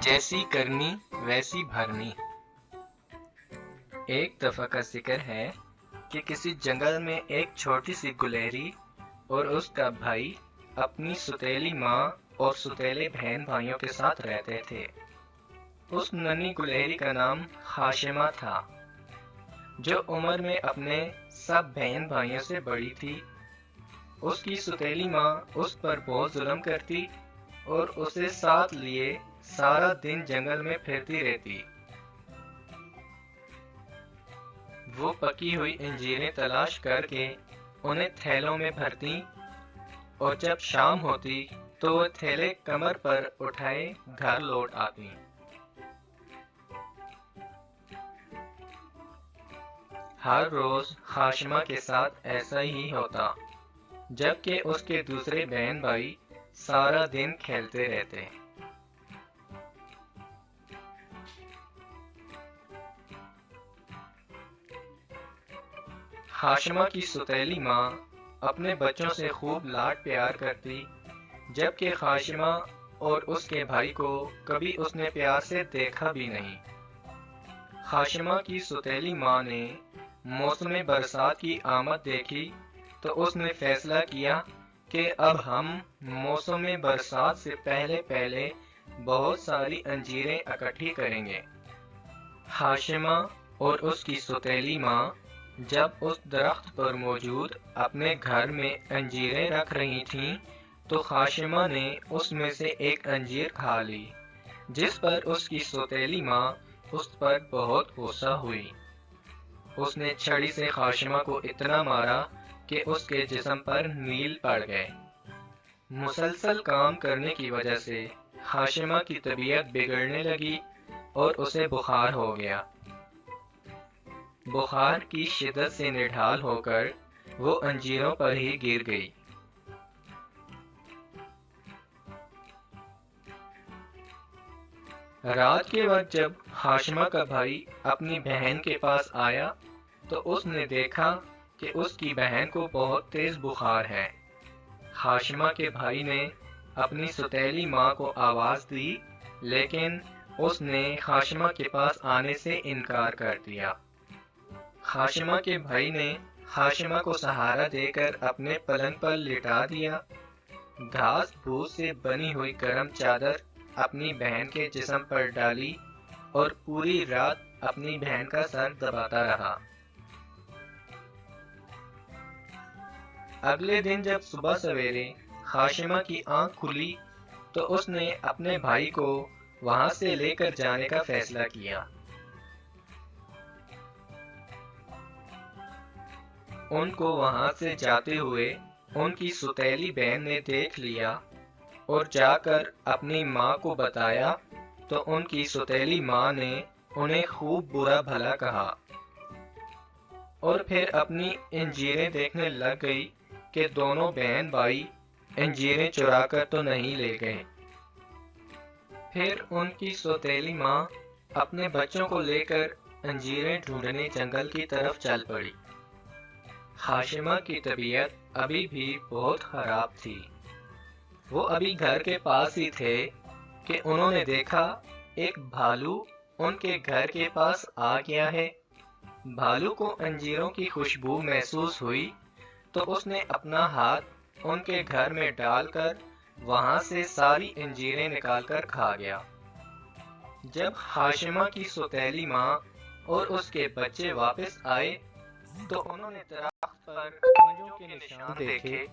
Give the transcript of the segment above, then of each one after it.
جیسی کرنی ویسی بھرنی۔ ایک دفعہ کا ذکر ہے کہ کسی جنگل میں ایک چھوٹی سی گلہری اور اس کا بھائی اپنی ستیلی ماں اور ستیلے بہن بھائیوں کے ساتھ رہتے تھے۔ اس ننھی گلہری کا نام خاشمہ تھا، جو عمر میں اپنے سب بہن بھائیوں سے بڑی تھی۔ اس کی ستیلی ماں اس پر بہت ظلم کرتی اور اسے ساتھ لیے سارا دن جنگل میں پھرتی رہتی۔ وہ پکی ہوئی انجیریں تلاش کر کے انہیں تھیلوں میں بھرتی اور جب شام ہوتی تو وہ تھیلے کمر پر اٹھائے گھر لوٹ آتی۔ ہر روز خاشمہ کے ساتھ ایسا ہی ہوتا، جبکہ اس کے دوسرے بہن بھائی سارا دن کھیلتے رہتے۔ خاشمہ کی ستیلی ماں اپنے بچوں سے خوب لاڈ پیار کرتی، جبکہ خاشمہ اور اس کے بھائی کو کبھی اس نے پیار سے دیکھا بھی نہیں۔ خاشمہ کی ستیلی ماں نے موسم برسات کی آمد دیکھی تو اس نے فیصلہ کیا کہ اب ہم موسم برسات سے پہلے بہت ساری انجیریں اکٹھی کریں گے۔ خاشمہ اور اس کی ستیلی ماں جب اس درخت پر موجود اپنے گھر میں انجیریں رکھ رہی تھیں تو خاشمہ نے اس میں سے ایک انجیر کھا لی، جس پر اس کی ستیلی ماں اس پر بہت غصہ ہوئی۔ اس نے چھڑی سے خاشمہ کو اتنا مارا کہ اس کے جسم پر نیل پڑ گئے۔ مسلسل کام کرنے کی وجہ سے خاشمہ کی طبیعت بگڑنے لگی اور اسے بخار ہو گیا۔ بخار کی شدت سے نڈھال ہو کر وہ انجیروں پر ہی گر گئی۔ رات کے وقت جب خاشمہ کا بھائی اپنی بہن کے پاس آیا تو اس نے دیکھا کہ اس کی بہن کو بہت تیز بخار ہے۔ خاشمہ کے بھائی نے اپنی ستیلی ماں کو آواز دی، لیکن اس نے خاشمہ کے پاس آنے سے انکار کر دیا۔ خاشمہ کے بھائی نے خاشمہ کو سہارا دے کر اپنے پلنگ پر لٹا دیا، گھاس پھوس سے بنی ہوئی گرم چادر اپنی بہن کے جسم پر ڈالی اور پوری رات اپنی بہن کا سر دباتا رہا۔ اگلے دن جب صبح سویرے خاشمہ کی آنکھ کھلی تو اس نے اپنے بھائی کو وہاں سے لے کر جانے کا فیصلہ کیا۔ ان کو وہاں سے جاتے ہوئے ان کی ستیلی بہن نے دیکھ لیا اور جا کر اپنی ماں کو بتایا تو ان کی ستیلی ماں نے انہیں خوب برا بھلا کہا اور پھر اپنی انجیریں دیکھنے لگ گئی کہ دونوں بہن بھائی انجیریں چرا کر تو نہیں لے گئے۔ پھر ان کی ستیلی ماں اپنے بچوں کو لے کر انجیریں ڈھونڈنے جنگل کی طرف چل پڑی۔ خاشمہ کی طبیعت ابھی بھی بہت خراب تھی۔ وہ ابھی گھر کے پاس ہی تھے کہ انہوں نے دیکھا ایک بھالو ان کے گھر کے پاس آ گیا ہے۔ بھالو کو انجیروں کی خوشبو محسوس ہوئی تو اس نے اپنا ہاتھ ان کے گھر میں ڈال کر وہاں سے ساری انجیریں نکال کر کھا گیا۔ جب خاشمہ کی ستیلی ماں اور اس کے بچے واپس آئے تو انہوں نے درخت پر پنجوں کے نشان دیکھے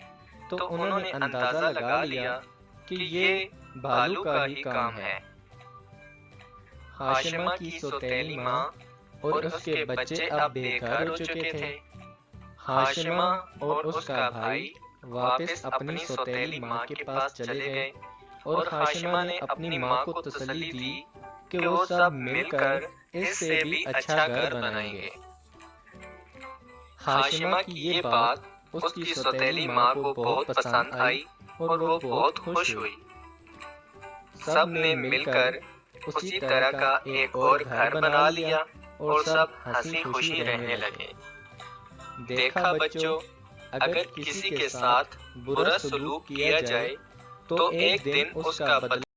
تو انہوں نے اندازہ لگا لیا کہ یہ بھالو کا ہی کام ہے۔ خاشمہ کی ستیلی ماں اور اس کے بچے اب بے گھر ہو چکے تھے۔ خاشمہ اور اس کا بھائی واپس اپنی ستیلی ماں کے پاس چلے گئے اور خاشمہ نے اپنی ماں کو تسلی دی کہ وہ سب مل کر اس سے بھی اچھا گھر بنائیں گے۔ خاشمہ کی یہ بات اس کی ستیلی ماں کو بہت پسند آئی اور وہ بہت خوش ہوئی۔ سب نے مل کر اسی طرح کا ایک اور گھر بنا لیا اور سب ہنسی خوشی رہنے لگے۔ دیکھا بچوں، اگر کسی کے ساتھ برا سلوک کیا جائے تو ایک دن اس کا بدلہ